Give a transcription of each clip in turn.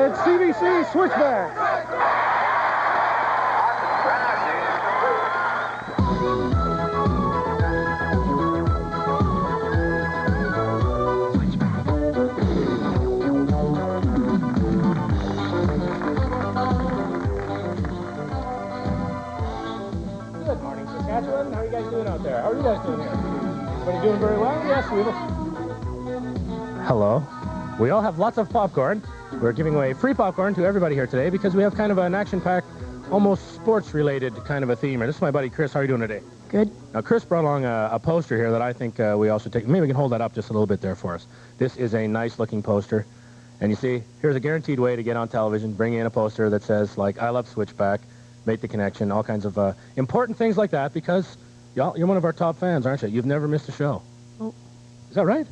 It's CBC Switchback. Good morning, Saskatchewan. How are you guys doing out there? How are you guys doing here? Everybody doing very well? Yes, we will. Hello. We all have lots of popcorn. We're giving away free popcorn to everybody here today because we have kind of an action-packed, almost sports-related kind of a theme. And this is my buddy Chris. How are you doing today? Good. Now, Chris brought along a poster here that I think we all should take. Maybe we can hold that up just a little bit there for us. This is a nice-looking poster. And you see, here's a guaranteed way to get on television, bring in a poster that says, like, I love Switchback, make the connection, all kinds of important things like that because you're one of our top fans, aren't you? You've never missed a show. Oh. Is that right?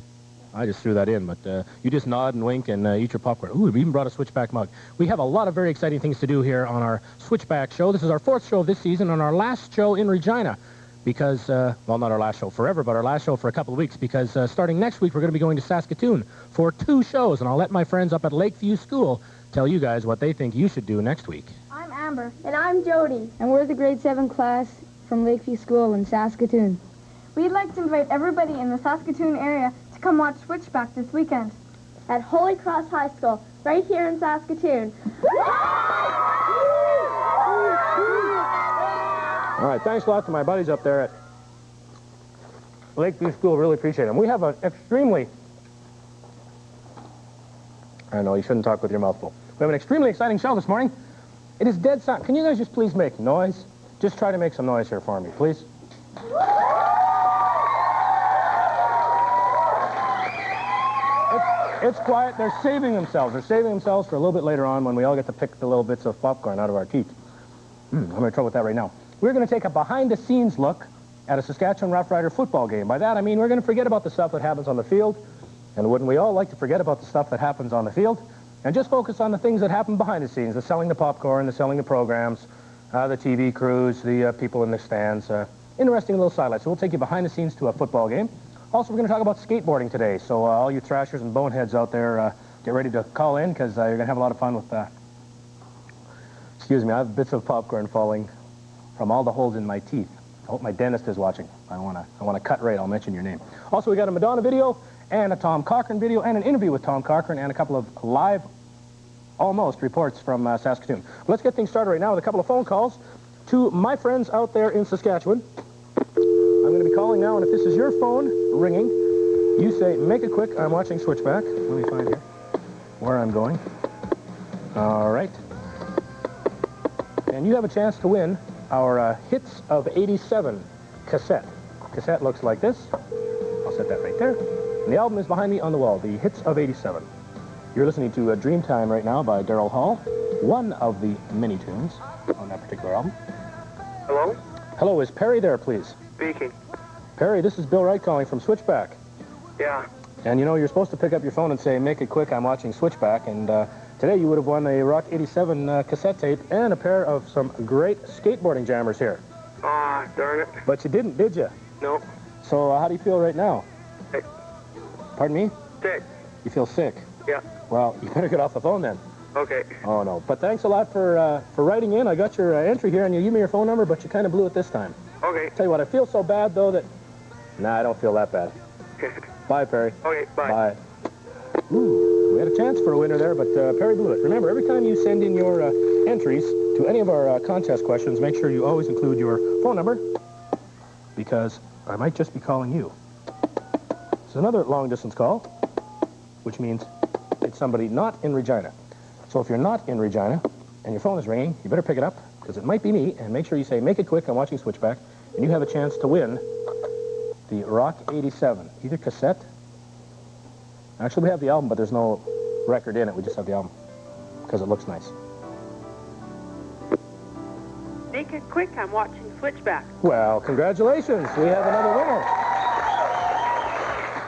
I just threw that in, but you just nod and wink and eat your popcorn. Ooh, we even brought a Switchback mug. We have a lot of very exciting things to do here on our Switchback show. This is our 4th show of this season and our last show in Regina because, well, not our last show forever, but our last show for a couple of weeks because starting next week, we're going to be going to Saskatoon for 2 shows, and I'll let my friends up at Lakeview School tell you guys what they think you should do next week. I'm Amber. And I'm Jody. And we're the grade 7 class from Lakeview School in Saskatoon. We'd like to invite everybody in the Saskatoon area to come watch Switchback this weekend at Holy Cross High School, right here in Saskatoon. All right, thanks a lot to my buddies up there at Lakeview School. Really appreciate them. We have an extremely... I know, you shouldn't talk with your mouth full. We have an extremely exciting show this morning. It is dead silent. Can you guys just please make noise? Just try to make some noise here for me, please. It's quiet. They're saving themselves. They're saving themselves for a little bit later on when we all get to pick the little bits of popcorn out of our teeth. I'm having trouble with that right now. We're going to take a behind-the-scenes look at a Saskatchewan Rough Rider football game. By that, I mean we're going to forget about the stuff that happens on the field. And wouldn't we all like to forget about the stuff that happens on the field and just focus on the things that happen behind the scenes, the selling the popcorn, the selling the programs, the TV crews, the people in the stands. Interesting little sidelights. So we'll take you behind the scenes to a football game. Also, we're going to talk about skateboarding today. So all you thrashers and boneheads out there, get ready to call in because you're going to have a lot of fun with that. Excuse me, I have bits of popcorn falling from all the holes in my teeth. I hope my dentist is watching. I want to cut right. I'll mention your name. Also, we got a Madonna video and a Tom Cochrane video and an interview with Tom Cochrane and a couple of live, almost, reports from Saskatoon. But let's get things started right now with a couple of phone calls to my friends out there in Saskatchewan. I'm going to be calling now, and if this is your phone ringing, you say, make it quick, I'm watching Switchback. Let me find here where I'm going. All right. And you have a chance to win our Hits of 87 cassette. Cassette looks like this. I'll set that right there. And the album is behind me on the wall, the Hits of 87. You're listening to Dreamtime right now by Daryl Hall, one of the many tunes on that particular album. Hello? Hello, is Perry there, please? Speaking. Perry, this is Bill Wright calling from Switchback. Yeah. And you know, you're supposed to pick up your phone and say, make it quick, I'm watching Switchback. And today you would have won a Rock 87 cassette tape and a pair of some great skateboarding jammers here. Ah, darn it. But you didn't, did you? No. So how do you feel right now? Sick. Pardon me? Sick. You feel sick? Yeah. Well, you better get off the phone then. Okay. Oh, no. But thanks a lot for writing in. I got your entry here, and you gave me your phone number, but you kind of blew it this time. Okay. Tell you what, I feel so bad, though, that... Nah, I don't feel that bad. Bye, Perry. Okay, bye. Bye. Ooh, we had a chance for a winner there, but Perry blew it. Remember, every time you send in your entries to any of our contest questions, make sure you always include your phone number, because I might just be calling you. It's another long-distance call, which means it's somebody not in Regina. So if you're not in Regina and your phone is ringing, you better pick it up, because it might be me, and make sure you say, make it quick, I'm watching Switchback, and you have a chance to win the Rock 87, either cassette. Actually, we have the album, but there's no record in it. We just have the album, because it looks nice. Make it quick, I'm watching Switchback. Well, congratulations. We have another winner.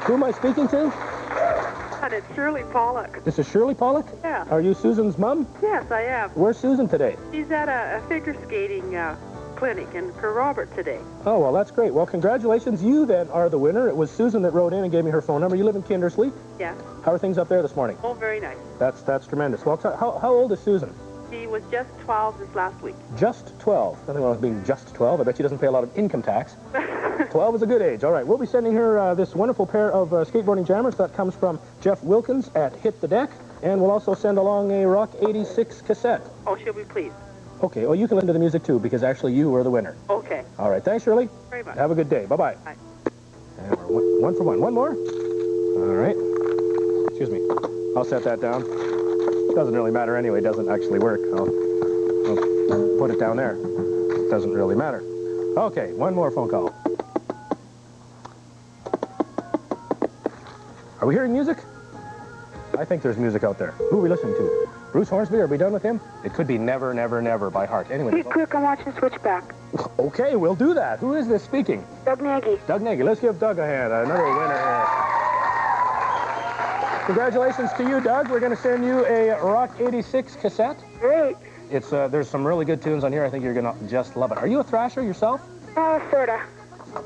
Who am I speaking to? And it's Shirley Pollock. This is Shirley Pollock? Yeah. Are you Susan's mom? Yes, I am. Where's Susan today? She's at a figure skating clinic and for Robert today. Oh, well, that's great. Well, congratulations. You then are the winner. It was Susan that wrote in and gave me her phone number. You live in Kindersley? Yeah. How are things up there this morning? Oh, very nice. That's tremendous. Well, how old is Susan? She was just 12 this last week. Just 12. Nothing wrong with being just 12. I bet she doesn't pay a lot of income tax. 12 is a good age. All right, we'll be sending her this wonderful pair of skateboarding jammers. That comes from Jeff Wilkins at Hit the Deck. And we'll also send along a Rock 86 cassette. Oh, she'll be pleased. Okay, well, you can listen to the music, too, because actually you were the winner. Okay. All right, thanks, Shirley. Very much. Have a good day. Bye-bye. Bye. And we're one for one. One more? All right. Excuse me. I'll set that down. Doesn't really matter anyway. It doesn't actually work. I'll put it down there. Doesn't really matter. Okay, one more phone call. Are we hearing music? I think there's music out there. Who are we listening to? Bruce Hornsby, are we done with him? It could be Never, Never, Never by heart. Anyway. Quick, I'm watching Switchback. Okay, we'll do that. Who is this speaking? Doug Nagy. Doug Nagy. Let's give Doug a hand. Another winner here. Congratulations to you, Doug. We're going to send you a Rock 86 cassette. Great. It's there's some really good tunes on here. I think you're going to just love it. Are you a thrasher yourself? Sorta.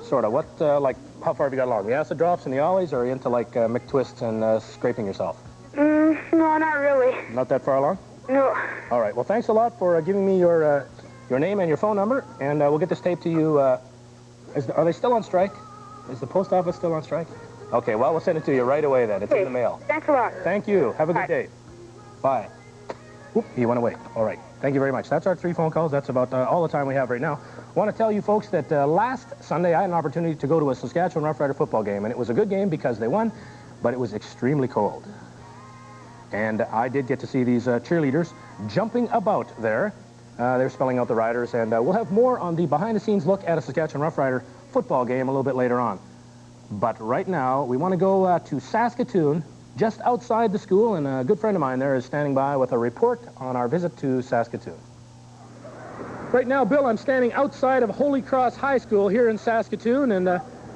Sort of. What, like, how far have you got along? The acid drops and the ollies, or are you into, like, McTwists and scraping yourself? No, not really. Not that far along? No. All right. Well, thanks a lot for giving me your name and your phone number, and we'll get this tape to you. Are they still on strike? Is the post office still on strike? Okay, well, we'll send it to you right away then. It's in the mail. Thanks a lot. Thank you. Have a good day. Bye. Oop, he went away. All right. Thank you very much. That's our 3 phone calls. That's about all the time we have right now. I want to tell you folks that last Sunday I had an opportunity to go to a Saskatchewan Rough Rider football game, and it was a good game because they won, but it was extremely cold. And I did get to see these cheerleaders jumping about there. They're spelling out the riders, and we'll have more on the behind-the-scenes look at a Saskatchewan Rough Rider football game a little bit later on. But right now, we want to go to Saskatoon, just outside the school, and a good friend of mine there is standing by with a report on our visit to Saskatoon. Right now, Bill, I'm standing outside of Holy Cross High School here in Saskatoon, and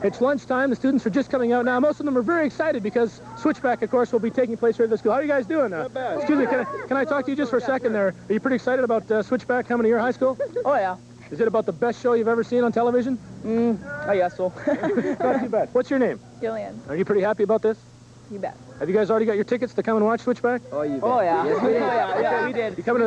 it's lunchtime. The students are just coming out now. Most of them are very excited because Switchback, of course, will be taking place here at the school. How are you guys doing? Not bad. Excuse me, can I talk to you just for a second there? Are you pretty excited about Switchback coming to your high school? Oh, yeah. Is it about the best show you've ever seen on television? I guess so. Not too bad. What's your name? Jillian. Are you pretty happy about this? You bet. Have you guys already got your tickets to come and watch Switchback? Oh, you bet. Oh, yeah. Yes, we did. Yeah, we did. You coming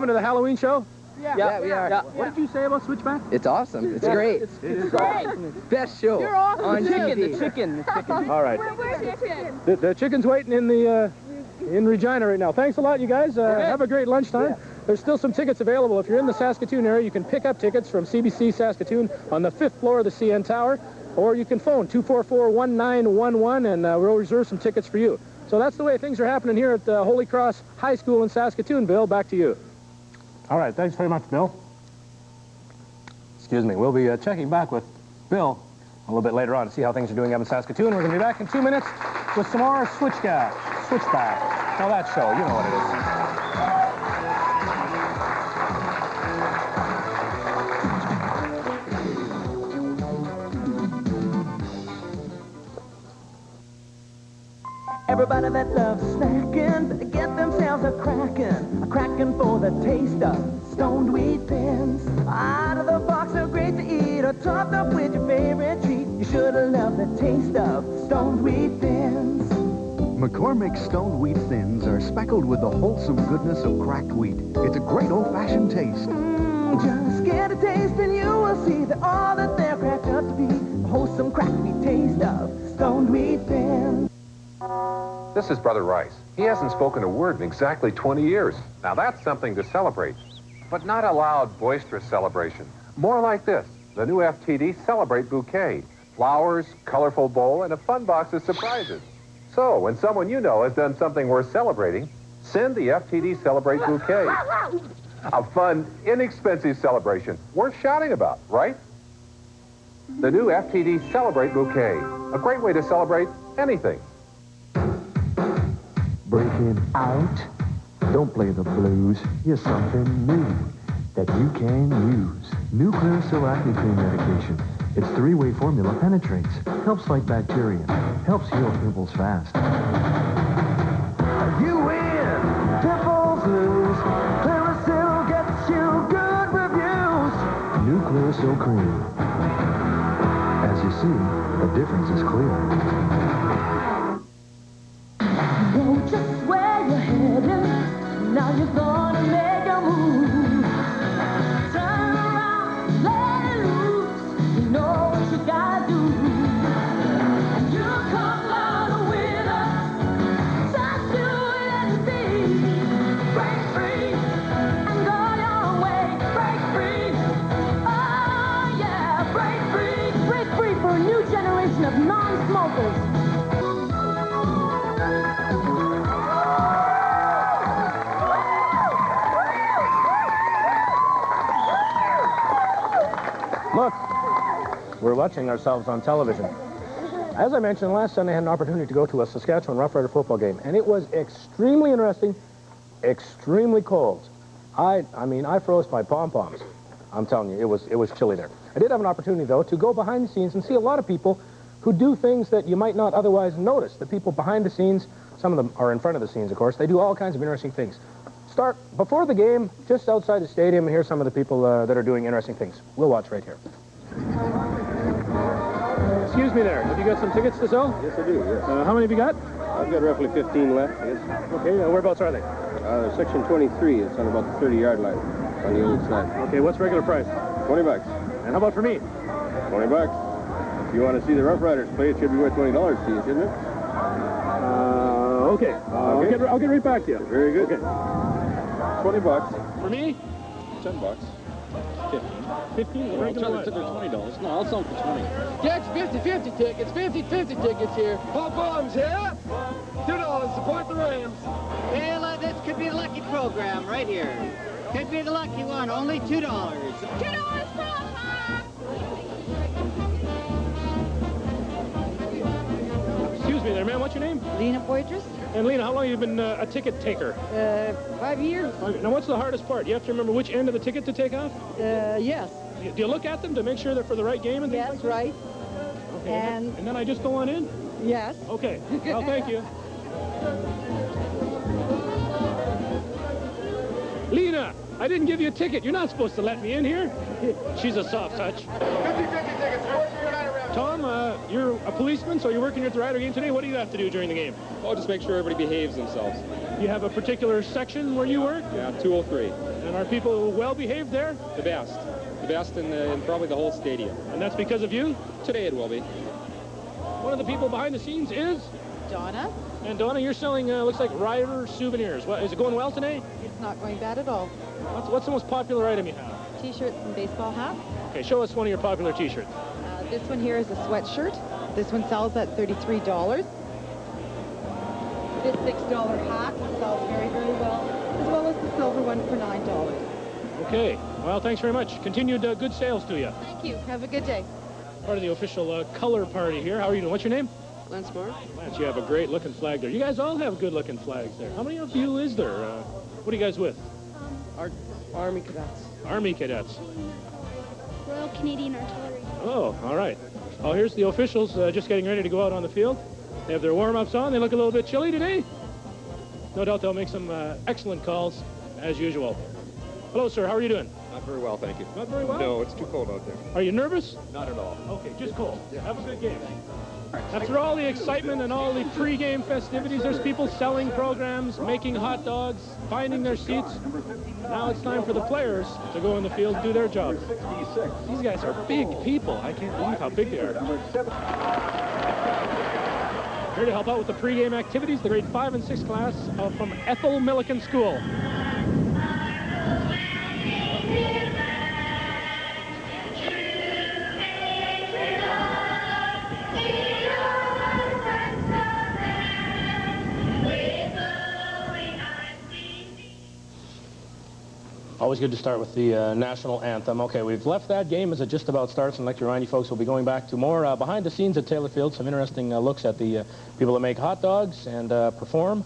to the Halloween show? Yeah, we are. Yeah. What did you say about Switchback? It's awesome. It's great. It's great. Best show. You're awesome. On TV. The chicken. All right. Where's the chicken? The chicken's waiting in the in Regina right now. Thanks a lot, you guys. Have a great lunchtime. Yeah. There's still some tickets available. If you're in the Saskatoon area, you can pick up tickets from CBC Saskatoon on the 5th floor of the CN Tower, or you can phone 244-1911, and we'll reserve some tickets for you. So that's the way things are happening here at Holy Cross High School in Saskatoon. Bill, back to you. All right, thanks very much, Bill. Excuse me, we'll be checking back with Bill a little bit later on to see how things are doing up in Saskatoon. We're going to be back in 2 minutes with some more Switchback. Now that show, you know what it is. Everybody that loves snacking better get themselves a crackin' for the taste of stoned wheat thins. Out of the box, they're great to eat, or topped up with your favorite treat. You should have loved the taste of stoned wheat thins. McCormick's stoned wheat thins are speckled with the wholesome goodness of cracked wheat. It's a great old-fashioned taste. Just get a taste and you will see that all that they're cracked up to be. The wholesome cracked wheat taste of stoned wheat thins. This is Brother Rice. He hasn't spoken a word in exactly 20 years. Now that's something to celebrate. But not a loud, boisterous celebration. More like this, the new FTD Celebrate Bouquet. Flowers, colorful bowl, and a fun box of surprises. So, when someone you know has done something worth celebrating, send the FTD Celebrate Bouquet. A fun, inexpensive celebration worth shouting about, right? The new FTD Celebrate Bouquet. A great way to celebrate anything. Breaking out, don't play the blues. Here's something new that you can use. New Clear Sil Acne Cream Medication. Its 3-way formula penetrates, helps fight bacteria, helps heal pimples fast. You win! Pimples lose. Clearasil gets you good reviews. New Clear difference is clear. Know just where you're heading. Now you're gonna make a move. Turn around, let it loose. You know what you gotta do. And you come out a winner. Just do it and see. Break free and go your way. Break free. Oh yeah, break free. Break free for a new generation of non-smokers. Look, we're watching ourselves on television. As I mentioned, last Sunday I had an opportunity to go to a Saskatchewan Rough Rider football game, and it was extremely interesting, extremely cold. I mean, I froze my pom-poms. I'm telling you, it was chilly there. I did have an opportunity, though, to go behind the scenes and see a lot of people who do things that you might not otherwise notice. The people behind the scenes, some of them are in front of the scenes, of course, they do all kinds of interesting things. Before the game, just outside the stadium, here's some of the people that are doing interesting things. We'll watch right here. Excuse me there, have you got some tickets to sell? Yes, I do, yes. How many have you got? I've got roughly 15 left, yes. Okay, whereabouts are they? Section 23, it's on about the 30-yard line on the old side. Okay, what's regular price? 20 bucks. And how about for me? 20 bucks. If you want to see the Rough Riders play, it should be worth $20 to you, shouldn't it? Okay. I'll get right back to you. Very good. Okay. 20 bucks. For me? 10 bucks. 15? Well, tell them $20. No, I'll sell them for 20. Get 50-50 tickets. 50-50 tickets here. Pop bombs here. $2. Support the Rams. Well, this could be the lucky program right here. Could be the lucky one. Only $2. $2 Papa! Excuse me there, ma'am. What's your name? Lena Poitras. And Lena, how long have you been a ticket taker? 5 years. Now, what's the hardest part? You have to remember which end of the ticket to take off? Yes. Do you look at them to make sure they're for the right game and things Yes, like that? right. Okay. And then I just go on in? Yes. Okay. Well, thank you. Lena, I didn't give you a ticket. You're not supposed to let me in here. She's a soft touch. 50-50 tickets. Tom, you're a policeman, so you're working here at the Rider game today. What do you have to do during the game? Oh, just make sure everybody behaves themselves. You have a particular section where you work? Yeah, 203. And are people well behaved there? The best. The best in probably the whole stadium. And that's because of you? Today it will be. One of the people behind the scenes is? Donna. And Donna, you're selling, looks like Rider souvenirs. Is it going well today? It's not going bad at all. What's the most popular item you have? T-shirts and baseball hats. Okay, show us one of your popular T-shirts. This one here is a sweatshirt. This one sells at $33. This $6 hat sells very, very well, as well as the silver one for $9. Okay, well, thanks very much. Continued good sales to you. Thank you. Have a good day. Part of the official color party here. How are you doing? What's your name? Lance Moore. Lance, you have a great-looking flag there. You guys all have good-looking flags there. How many of you is there? What are you guys with? Army cadets. Army cadets. Royal Canadian Artillery. Oh, all right. Oh, here's the officials just getting ready to go out on the field. They have their warm-ups on. They look a little bit chilly today. No doubt they'll make some excellent calls, as usual. Hello, sir. How are you doing? Not very well, thank you. Not very well? No, it's too cold out there. Are you nervous? Not at all. Okay, just cold. Yeah. Have a good game. After all the excitement and all the pre-game festivities, there's people selling programs, making hot dogs, finding their seats. Now it's time for the players to go in the field and do their jobs. These guys are big people. I can't believe how big they are. Here to help out with the pre-game activities, the grade 5 and 6 class from Ethel Milliken School. Always good to start with the national anthem. Okay, we've left that game as it just about starts, and I'd like to remind you folks we'll be going back to more behind the scenes at Taylor Field, some interesting looks at the people that make hot dogs and perform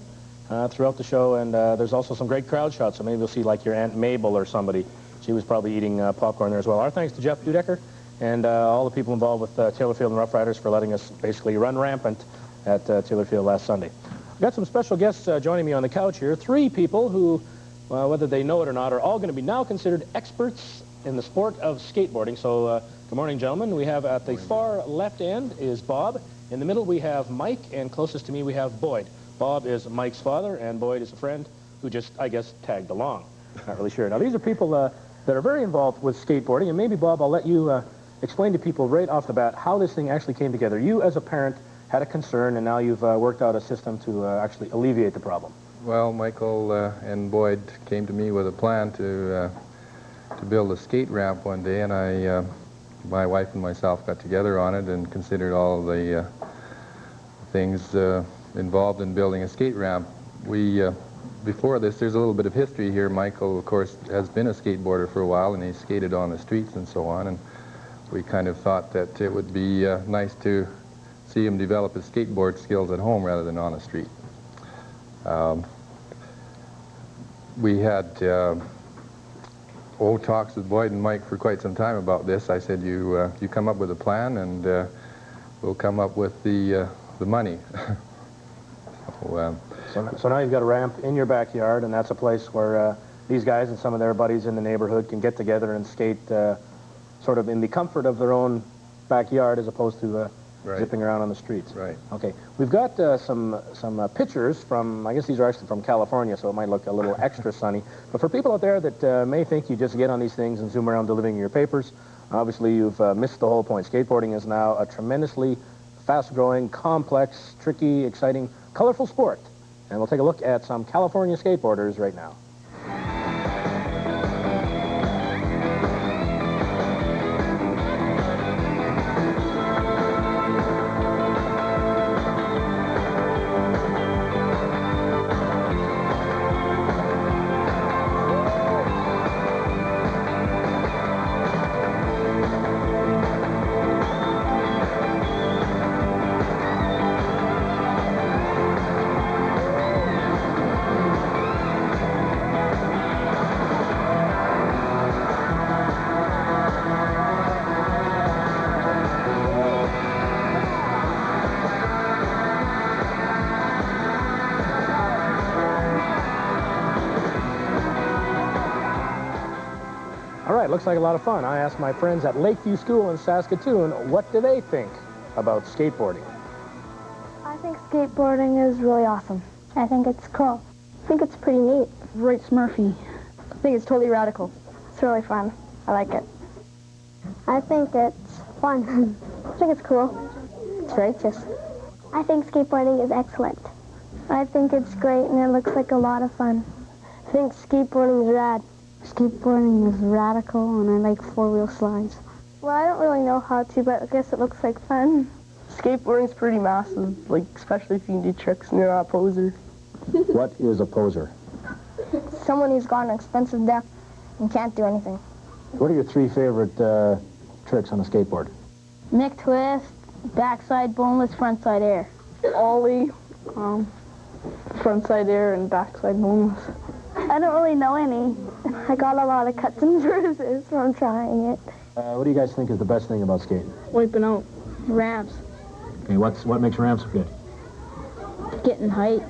throughout the show, and there's also some great crowd shots, so maybe you'll see like your Aunt Mabel or somebody. She was probably eating popcorn there as well. Our thanks to Jeff Dudecker and all the people involved with Taylor Field and Rough Riders for letting us basically run rampant at Taylor Field last Sunday. I've got some special guests joining me on the couch here, 3 people who, whether they know it or not, are all going to be now considered experts in the sport of skateboarding. So, good morning, gentlemen. We have at the far left end is Bob. In the middle, we have Mike, and closest to me, we have Boyd. Bob is Mike's father, and Boyd is a friend who just, I guess, tagged along. Not really sure. Now, these are people that are very involved with skateboarding, and maybe, Bob, I'll let you explain to people right off the bat how this thing actually came together. You, as a parent, had a concern, and now you've worked out a system to actually alleviate the problem. Well, Michael and Boyd came to me with a plan to build a skate ramp one day, and my wife and myself got together on it and considered all the things involved in building a skate ramp. Before this, there's a little bit of history here. Michael, of course, has been a skateboarder for a while, and he skated on the streets and so on, and we kind of thought that it would be nice to see him develop his skateboard skills at home rather than on the street. We had old talks with Boyd and Mike for quite some time about this. I said, you come up with a plan, and we'll come up with the money. So now you've got a ramp in your backyard, and that's a place where these guys and some of their buddies in the neighborhood can get together and skate sort of in the comfort of their own backyard as opposed to zipping around on the streets. Right. Okay. We've got some pictures from, I guess these are actually from California, so it might look a little extra sunny. But for people out there that may think you just get on these things and zoom around delivering your papers, obviously you've missed the whole point. Skateboarding is now a tremendously fast-growing, complex, tricky, exciting, colorful sport. And we'll take a look at some California skateboarders right now. All right, looks like a lot of fun. I asked my friends at Lakeview School in Saskatoon, what do they think about skateboarding? I think skateboarding is really awesome. I think it's cool. I think it's pretty neat. Right, Smurfy. I think it's totally radical. It's really fun. I like it. I think it's fun. I think it's cool. It's righteous. I think skateboarding is excellent. I think it's great, and it looks like a lot of fun. I think skateboarding is rad. Skateboarding is radical, and I like four-wheel slides. Well, I don't really know how to, but I guess it looks like fun. Skateboarding's pretty massive, like, especially if you can do tricks and you're not a poser. What is a poser? Someone who's got an expensive deck and can't do anything. What are your three favorite tricks on a skateboard? Neck twist, backside boneless, frontside air. Ollie, frontside air, and backside boneless. I don't really know any. I got a lot of cuts and bruises from trying it. What do you guys think is the best thing about skating? Wiping out. Ramps. Okay, what makes ramps good? Getting height.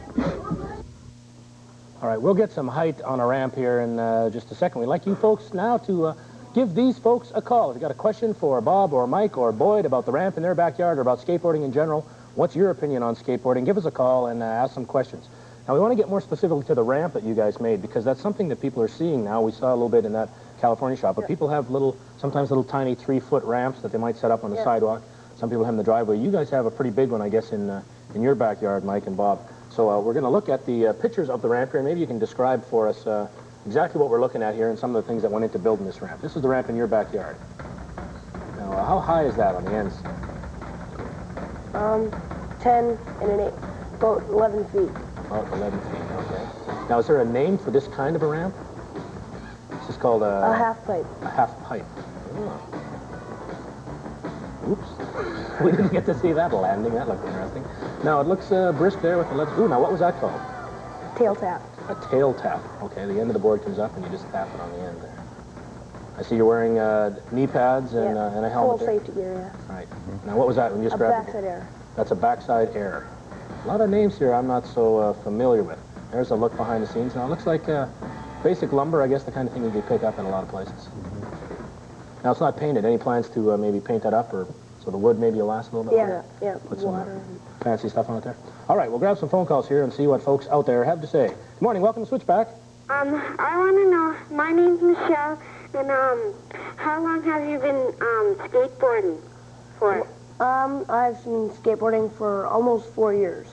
All right, we'll get some height on a ramp here in just a second. We'd like you folks now to give these folks a call. If you've got a question for Bob or Mike or Boyd about the ramp in their backyard or about skateboarding in general, what's your opinion on skateboarding? Give us a call and ask some questions. Now, we want to get more specifically to the ramp that you guys made, because that's something that people are seeing now. We saw a little bit in that California shop, but people have sometimes little tiny 3-foot ramps that they might set up on the sidewalk. Some people have in the driveway. You guys have a pretty big one, I guess, in your backyard, Mike and Bob. So we're going to look at the pictures of the ramp here, and maybe you can describe for us exactly what we're looking at here and some of the things that went into building this ramp. This is the ramp in your backyard. Now, how high is that on the ends? 10 and an 8, about 11 feet. About 11 feet, okay. Now, is there a name for this kind of a ramp? This is called a half pipe. A half pipe. Oh. Oops. We didn't get to see that landing. That looked interesting. Now, it looks brisk there with the left. Ooh, now what was that called? Tail tap. A tail tap. Okay, the end of the board comes up and you just tap it on the end there. I see you're wearing knee pads and a helmet. Full safety gear, yeah. Right. Now, what was that when you just grabbed it? Backside air. That's a backside air. A lot of names here I'm not so familiar with. There's a look behind the scenes. Now, it looks like basic lumber, I guess, the kind of thing you could pick up in a lot of places. Now, it's not painted. Any plans to maybe paint that up, or so the wood maybe will last a little bit longer? Yeah, Put some water. fancy stuff on it there. All right, we'll grab some phone calls here and see what folks out there have to say. Good morning. Welcome to Switchback. I want to know, my name's Michelle, and how long have you been skateboarding for? I've been skateboarding for almost 4 years.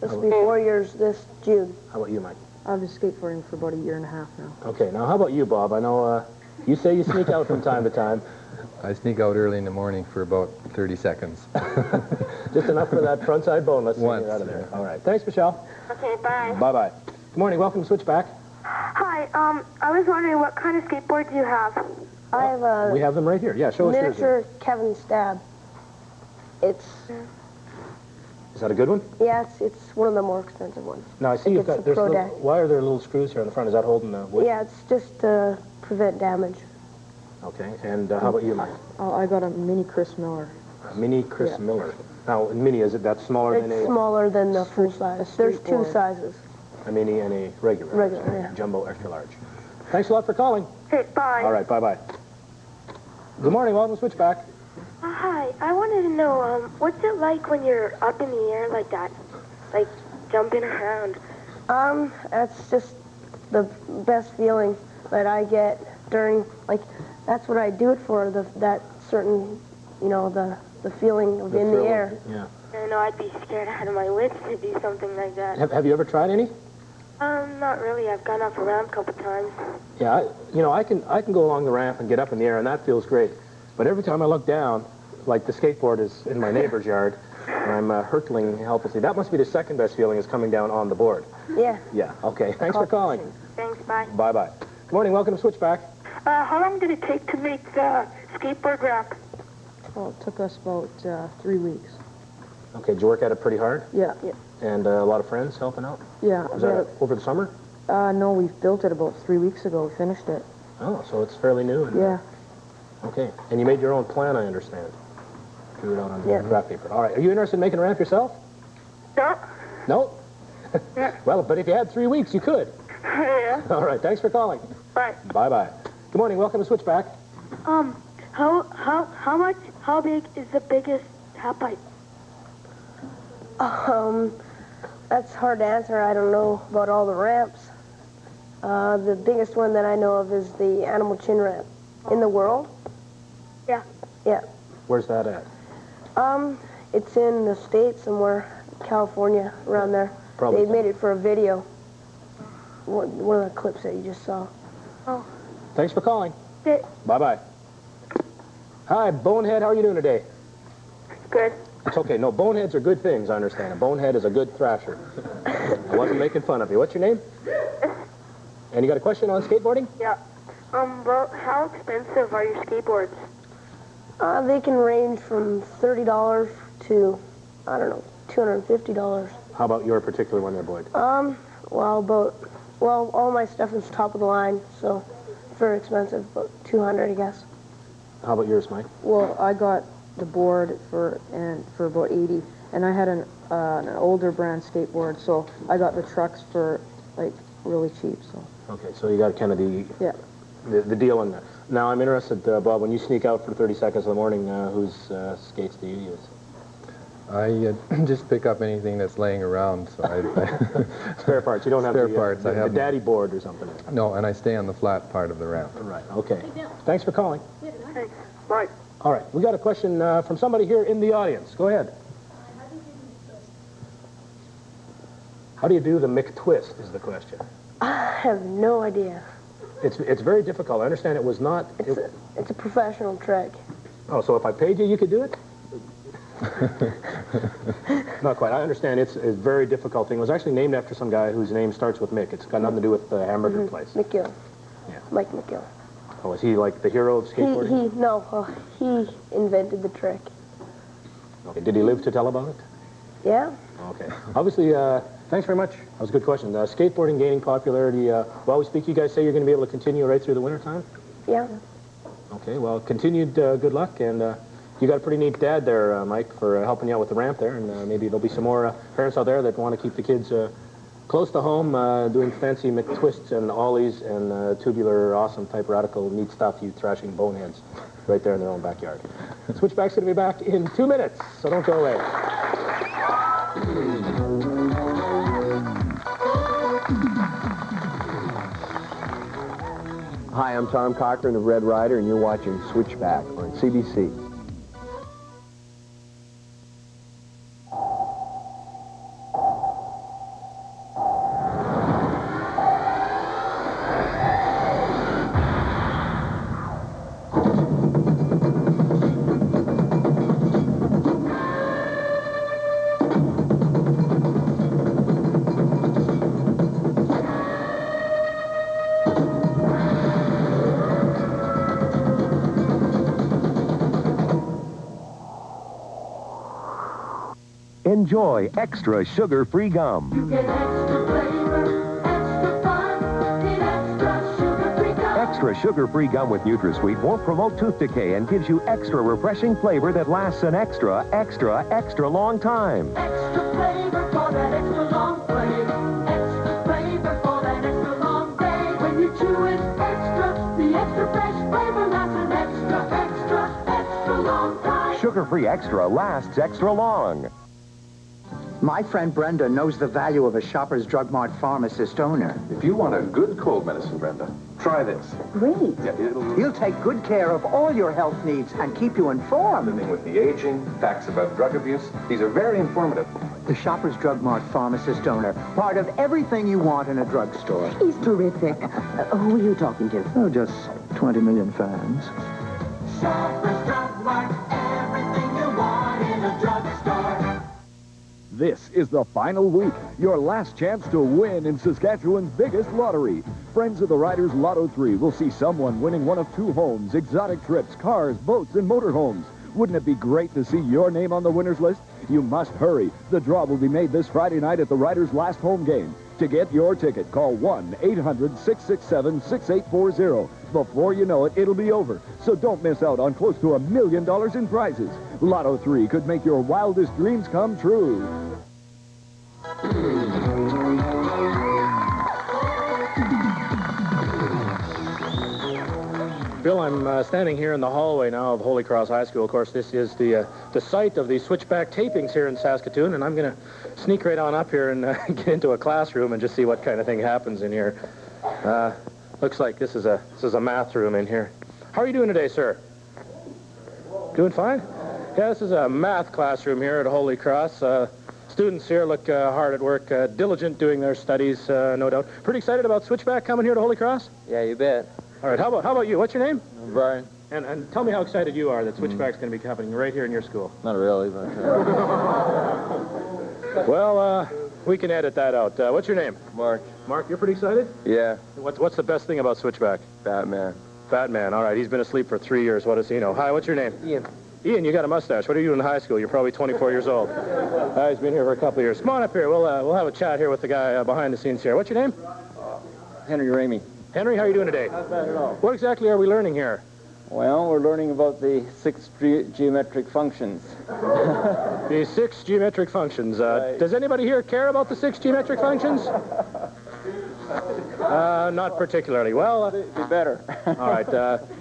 This will be 4 years this June. How about you, Mike? I've been skateboarding for about a year and a half now. Okay, now how about you, Bob? I know you say you sneak out from time to time. I sneak out early in the morning for about 30 seconds. Just enough for that front-side boneless. Once. Out of there. All right. Thanks, Michelle. Okay, bye. Bye-bye. Good morning. Welcome to Switchback. Hi, I was wondering what kind of skateboard do you have? I have a We have them right here. Yeah, show us yours. miniature Kevin Stab. It's Is that a good one? yeah, it's one of the more expensive ones. Now, I see you've got, Pro Deck. why are there little screws here on the front? Is that holding the wood? Yeah, it's just to prevent damage. Okay, and how about you, Mike? I got a mini Chris Miller. A mini Chris Miller. Now, a mini, is it that smaller than It's a... smaller than the full size. There's two board. sizes. A mini and a regular. Regular, yeah. Jumbo, extra large. Thanks a lot for calling. Okay, bye. All right, bye-bye. Good morning. Welcome to Switchback. Hi, I wanted to know, what's it like when you're up in the air like that? Like, jumping around? That's just the best feeling that I get during, like, that's what I do it for, that certain, you know, the feeling of in the air. Yeah. I know I'd be scared out of my wits to do something like that. Have you ever tried any? Not really. I've gone off a ramp a couple times. Yeah, I can go along the ramp and get up in the air, and that feels great. But every time I look down, like the skateboard is in my neighbor's yard, and I'm hurtling helplessly. That must be the second best feeling, is coming down on the board. Yeah. Yeah, okay. Thanks for calling. Thanks, bye. Bye-bye. Good morning. Welcome to Switchback. How long did it take to make the skateboard ramp? Well, it took us about 3 weeks. Okay, did you work at it pretty hard? Yeah. And a lot of friends helping out? Yeah. Was that over the summer? No, we built it about 3 weeks ago. We finished it. Oh, so it's fairly new. Yeah. Okay. And you made your own plan, I understand. Drew it out on the graph paper. All right. Are you interested in making a ramp yourself? No. No? Well, but if you had 3 weeks, you could. Yeah. All right. Thanks for calling. Bye. Bye-bye. Good morning. Welcome to Switchback. How big is the biggest half pipe? That's hard to answer. I don't know about all the ramps. The biggest one that I know of is the animal chin ramp in the world. Yeah. Yeah. Where's that at? It's in the States somewhere, California, around there. Probably. They made it for a video. One of the clips that you just saw. Oh. Thanks for calling. Okay. Bye-bye. Hi, Bonehead. How are you doing today? Good. It's okay. No, boneheads are good things, I understand. A bonehead is a good thrasher. I wasn't making fun of you. What's your name? And you got a question on skateboarding? Yeah. Well, how expensive are your skateboards? They can range from $30 to, I don't know, $250. How about your particular one there, Boyd? Well, all my stuff is top of the line, so very expensive, about $200, I guess. How about yours, Mike? Well, I got the board for about $80, and I had an older brand skateboard, so I got the trucks for like really cheap. So. Okay, so you got kind of the deal on that. Now I'm interested, Bob, when you sneak out for 30 seconds in the morning, whose skates do you use? I just pick up anything that's laying around. So I spare parts. You don't have spare parts. The daddy board or something. No, and I stay on the flat part of the ramp. Right. Okay. Thanks for calling. Thanks. Bye. All right. We got a question from somebody here in the audience. Go ahead. How do you do the McTwist is the question. I have no idea. It's very difficult. I understand it was not... It's a professional trick. Oh, so if I paid you, you could do it? Not quite. I understand it's a very difficult thing. It was actually named after some guy whose name starts with Mick. It's got nothing to do with the hamburger place. McGill. Yeah. Mike McGill. Oh, is he like the hero of skateboarding? He invented the trick. Okay. Did he live to tell about it? Yeah. Okay. Obviously, thanks very much. That was a good question. Skateboarding gaining popularity. While we speak, you guys say you're going to be able to continue right through the winter time? Yeah. Okay. Well, continued good luck, and you got a pretty neat dad there, Mike, for helping you out with the ramp there, and maybe there'll be some more parents out there that want to keep the kids Close to home, doing fancy McTwists and ollies and tubular, awesome type radical neat stuff, you thrashing boneheads right there in their own backyard. Switchback's going to be back in 2 minutes, so don't go away. Hi, I'm Tom Cochrane of Red Ryder, and you're watching Switchback on CBC. Enjoy extra sugar-free gum. You get extra flavor, extra fun, get extra sugar-free gum. Extra sugar-free gum with NutraSweet won't promote tooth decay and gives you extra refreshing flavor that lasts an extra, extra, extra long time. Extra flavor for that extra long play. Extra flavor for that extra long day. When you chew it extra, the extra fresh flavor lasts an extra, extra, extra long time. Sugar-free extra lasts extra long. My friend Brenda knows the value of a Shoppers Drug Mart pharmacist owner. If you want a good cold medicine, Brenda, try this. Great. Yeah, He'll take good care of all your health needs and keep you informed. Living with the aging, facts about drug abuse, these are very informative. The Shoppers Drug Mart pharmacist owner, part of everything you want in a drugstore. He's terrific. Who are you talking to? Oh, just 20 million fans. Shoppers Drug Mart, everything you want in a drugstore. This is the final week, your last chance to win in Saskatchewan's biggest lottery. Friends of the Riders Lotto 3 will see someone winning one of 2 homes, exotic trips, cars, boats, and motorhomes. Wouldn't it be great to see your name on the winner's list? You must hurry. The draw will be made this Friday night at the Riders' last home game. To get your ticket, call 1-800-667-6840. Before you know it, it'll be over. So don't miss out on close to $1 million in prizes. Lotto 3 could make your wildest dreams come true. Bill, I'm standing here in the hallway now of Holy Cross High School. Of course, this is the site of the Switchback tapings here in Saskatoon, and I'm going to sneak right on up here and get into a classroom and just see what kind of thing happens in here. Looks like this is a math room in here. How are you doing today, sir? Doing fine? Yeah, this is a math classroom here at Holy Cross. Students here look hard at work, diligent doing their studies, no doubt. Pretty excited about Switchback coming here to Holy Cross? Yeah, you bet. All right, how about you? What's your name? Brian. And tell me how excited you are that Switchback's going to be happening right here in your school. Not really, but... Well, we can edit that out. What's your name? Mark. Mark, you're pretty excited? Yeah. What's the best thing about Switchback? Fat man. Fat man. All right, he's been asleep for 3 years. What does he know? Hi, what's your name? Ian. Ian, you got a mustache. What are you doing in high school? You're probably 24 years old. He's been here for a couple of years. Come on up here. We'll have a chat here with the guy behind the scenes here. What's your name? Henry Ramey. Henry, how are you doing today? Not bad at all. What exactly are we learning here? Well, we're learning about the 6 geometric functions. The 6 geometric functions. Right. Does anybody here care about the 6 geometric functions? Not particularly. Well, be better. All right.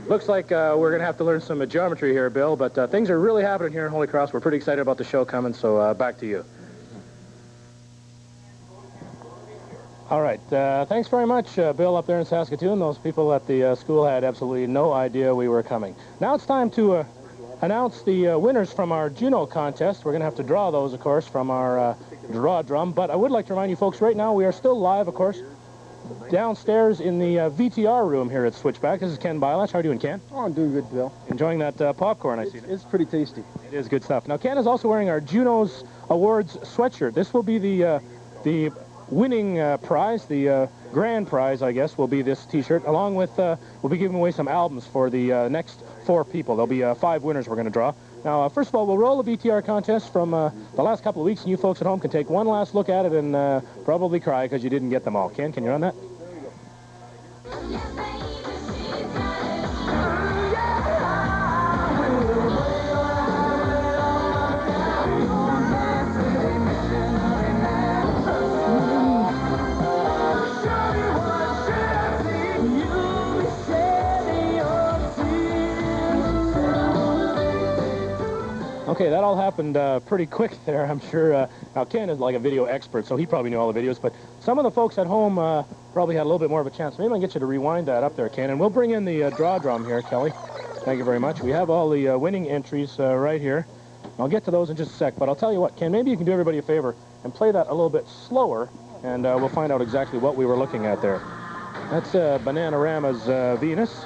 Looks like we're going to have to learn some geometry here, Bill, but things are really happening here in Holy Cross. We're pretty excited about the show coming, so back to you. All right. Thanks very much, Bill, up there in Saskatoon. Those people at the school had absolutely no idea we were coming. Now it's time to announce the winners from our Juno contest. We're going to have to draw those, of course, from our draw drum. But I would like to remind you folks, right now we are still live, of course, downstairs in the VTR room here at Switchback. This is Ken Bilash. How are you doing, Ken? Oh, I'm doing good, Bill. Enjoying that popcorn, I see. It's pretty tasty. It is good stuff. Now, Ken is also wearing our Juno's Awards sweatshirt. This will be the winning prize, the grand prize, I guess, will be this T-shirt, along with, we'll be giving away some albums for the next 4 people. There'll be 5 winners we're going to draw. Now, first of all, we'll roll the VTR contest from the last couple of weeks, and you folks at home can take one last look at it and probably cry because you didn't get them all. Ken, can you run that? Okay, that all happened pretty quick there, I'm sure. Now, Ken is like a video expert, so he probably knew all the videos, but some of the folks at home probably had a little bit more of a chance. Maybe I can get you to rewind that up there, Ken, and we'll bring in the draw drum here, Kelly. Thank you very much. We have all the winning entries right here. I'll get to those in just a sec, but I'll tell you what, Ken, maybe you can do everybody a favor and play that a little bit slower, and we'll find out exactly what we were looking at there. That's Bananarama's Venus.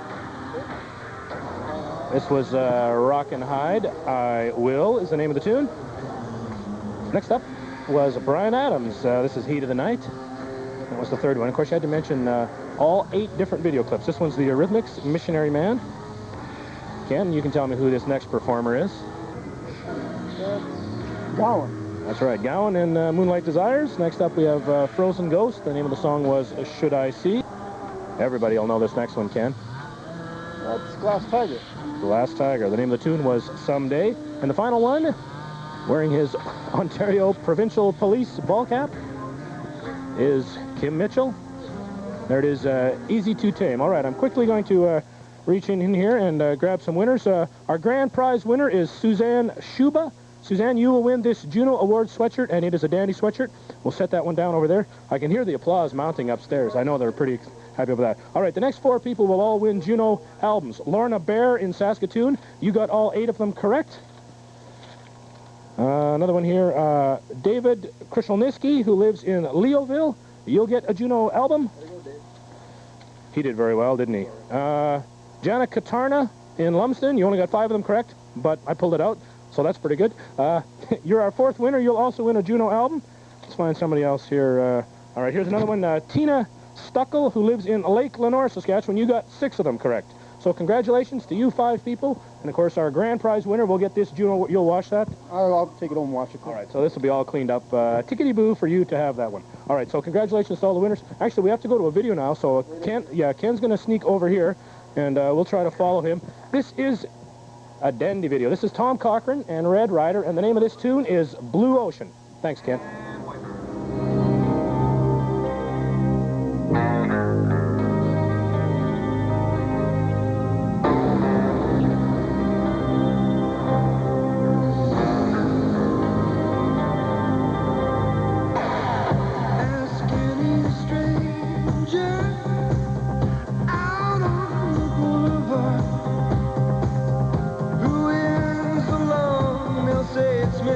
This was Rockin' Hide, I Will is the name of the tune. Next up was Bryan Adams. This is Heat of the Night. That was the third one. Of course, you had to mention all 8 different video clips. This one's the Eurythmics, Missionary Man. Ken, you can tell me who this next performer is. Gowan. That's right, Gowan and Moonlight Desires. Next up we have Frozen Ghost. The name of the song was Should I See. Everybody will know this next one, Ken. That's Glass Tiger. Glass Tiger. The name of the tune was Someday. And the final one, wearing his Ontario Provincial Police ball cap, is Kim Mitchell. There it is, Easy to Tame. All right, I'm quickly going to reach in here and grab some winners. Our grand prize winner is Suzanne Shuba. Suzanne, you will win this Juno Award sweatshirt, and it is a dandy sweatshirt. We'll set that one down over there. I can hear the applause mounting upstairs. I know they're pretty happy with that. All right, the next 4 people will all win Juno albums. Lorna Bear in Saskatoon, you got all 8 of them correct. Another one here, David Krishelniski, who lives in Leoville. You'll get a Juno album. He did very well, didn't he? Jana Katarna in Lumsden, you only got 5 of them correct, but I pulled it out, so that's pretty good. You're our 4th winner. You'll also win a Juno album. Let's find somebody else here. All right, here's another one. Tina Stuckel, who lives in Lake Lenore, Saskatchewan. You got 6 of them correct. So congratulations to you 5 people. And, of course, our grand prize winner will get this Juno. You'll wash that? I'll take it home and wash it. All right, so this will be all cleaned up. Tickety-boo for you to have that one. All right, so congratulations to all the winners. Actually, we have to go to a video now, so Ken's going to sneak over here, and we'll try to follow him. This is a dandy video. This is Tom Cochrane and Red Rider, and the name of this tune is Blue Ocean. Thanks, Ken. Say it's me.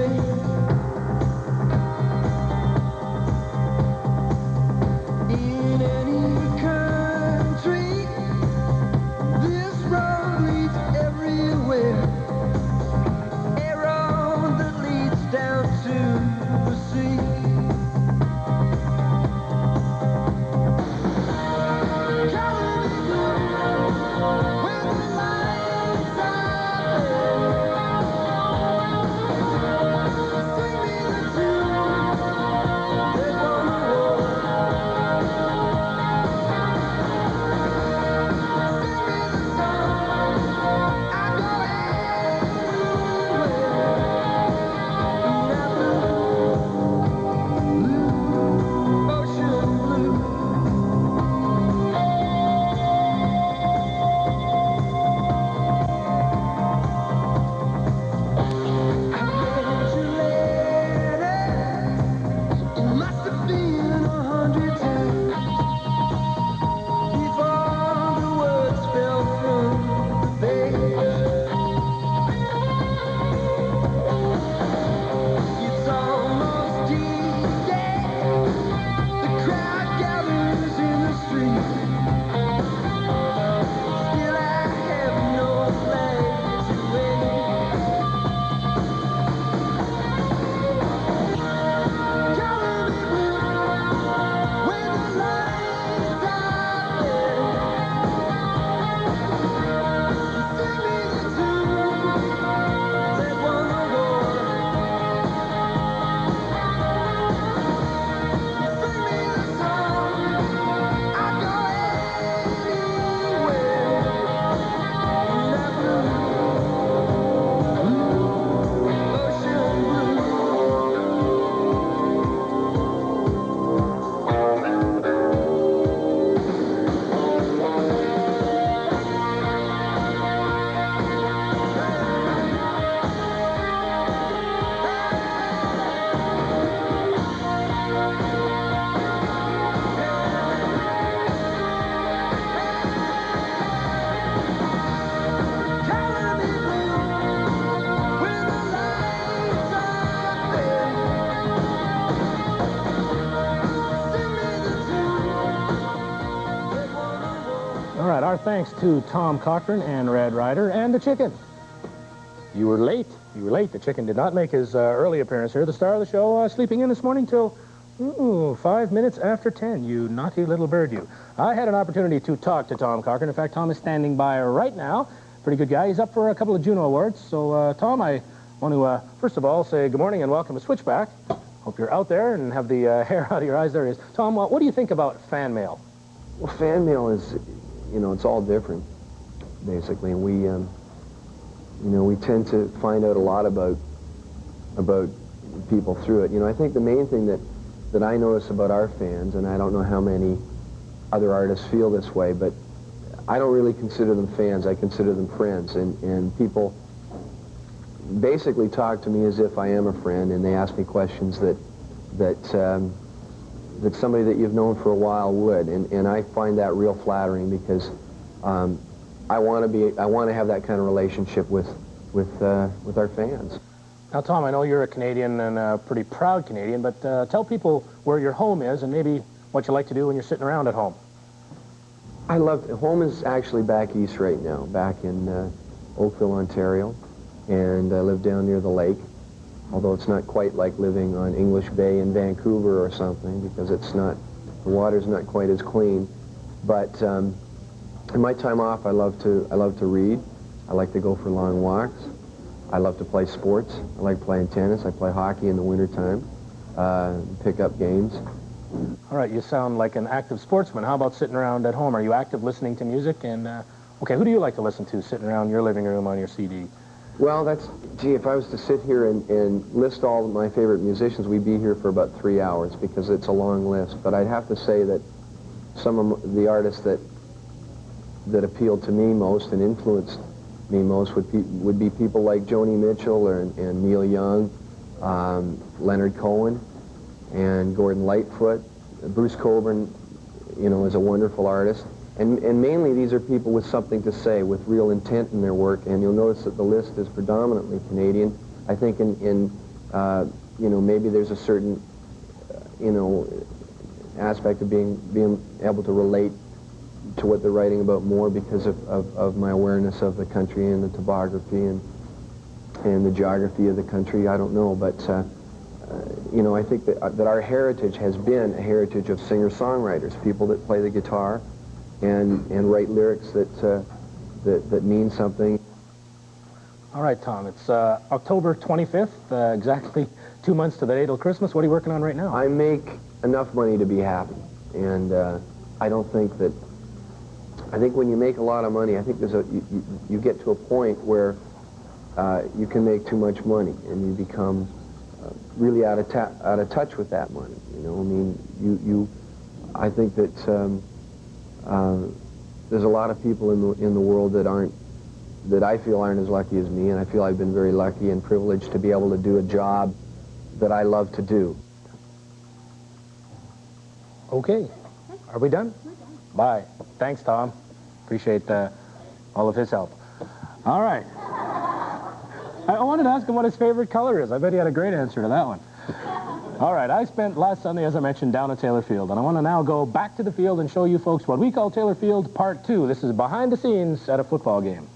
right, our thanks to Tom Cochrane and Red Ryder and the chicken. You were late. You were late. The chicken did not make his early appearance here. The star of the show sleeping in this morning till 5 minutes after 10. You naughty little bird, you. I had an opportunity to talk to Tom Cochrane. In fact, Tom is standing by right now. Pretty good guy. He's up for a couple of Juno Awards. So, Tom, I want to, first of all, say good morning and welcome to Switchback. Hope you're out there and have the hair out of your eyes. There he is. Tom, what do you think about fan mail? Well, fan mail is, you know, it's all different, basically. And we, you know, we tend to find out a lot about people through it. You know, I think the main thing that I notice about our fans, and I don't know how many other artists feel this way, but I don't really consider them fans. I consider them friends. And people basically talk to me as if I am a friend, and they ask me questions that somebody that you've known for a while would. And I find that real flattering because I want to have that kind of relationship with our fans. Now, Tom, I know you're a Canadian and a pretty proud Canadian, but tell people where your home is and maybe what you like to do when you're sitting around at home. Home is actually back east right now, back in Oakville, Ontario, and I live down near the lake, although it's not quite like living on English Bay in Vancouver or something, because the water's not quite as clean. But in my time off, I love to read. I like to go for long walks. I love to play sports. I like playing tennis. I play hockey in the wintertime, pick up games. All right, you sound like an active sportsman. How about sitting around at home? Are you active listening to music? And, okay, who do you like to listen to sitting around your living room on your CD? Well, gee, if I was to sit here and list all of my favorite musicians, we'd be here for about 3 hours because it's a long list. But I'd have to say that some of the artists that appealed to me most and influenced me most would be people like Joni Mitchell and Neil Young, Leonard Cohen, and Gordon Lightfoot. Bruce Coburn, you know, is a wonderful artist. And mainly these are people with something to say, with real intent in their work, and you'll notice that the list is predominantly Canadian. I think you know, maybe there's a certain, you know, aspect of being able to relate to what they're writing about more because of my awareness of the country and the topography and the geography of the country. I don't know, but you know, I think that our heritage has been a heritage of singer-songwriters, people that play the guitar and write lyrics that mean something. All right, Tom, it's October 25th, exactly 2 months to the day till Christmas. What are you working on right now? I make enough money to be happy, and I don't think that. I think when you make a lot of money, I think you get to a point where you can make too much money, and you become really out of touch with that money. You know, I mean, I think that there's a lot of people in the world that I feel aren't as lucky as me, and I feel I've been very lucky and privileged to be able to do a job that I love to do. Okay, are we done? Bye. Thanks, Tom. Appreciate all of his help. All right. I wanted to ask him what his favorite color is. I bet he had a great answer to that one. All right, I spent last Sunday, as I mentioned, down at Taylor Field, and I want to now go back to the field and show you folks what we call Taylor Field Part 2. This is behind the scenes at a football game.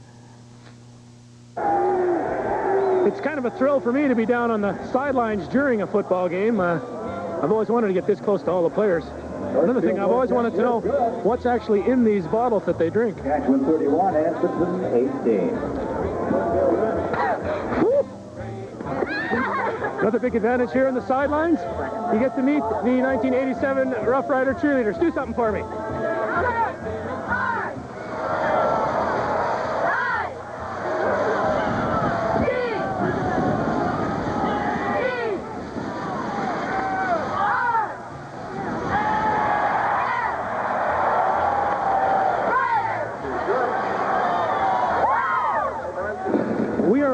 It's kind of a thrill for me to be down on the sidelines during a football game. I've always wanted to get this close to all the players. Another thing, I've always wanted to know what's actually in these bottles that they drink. Catchman 31 and Simpson 18. Another big advantage here on the sidelines, you get to meet the 1987 Rough Rider cheerleaders. Do something for me.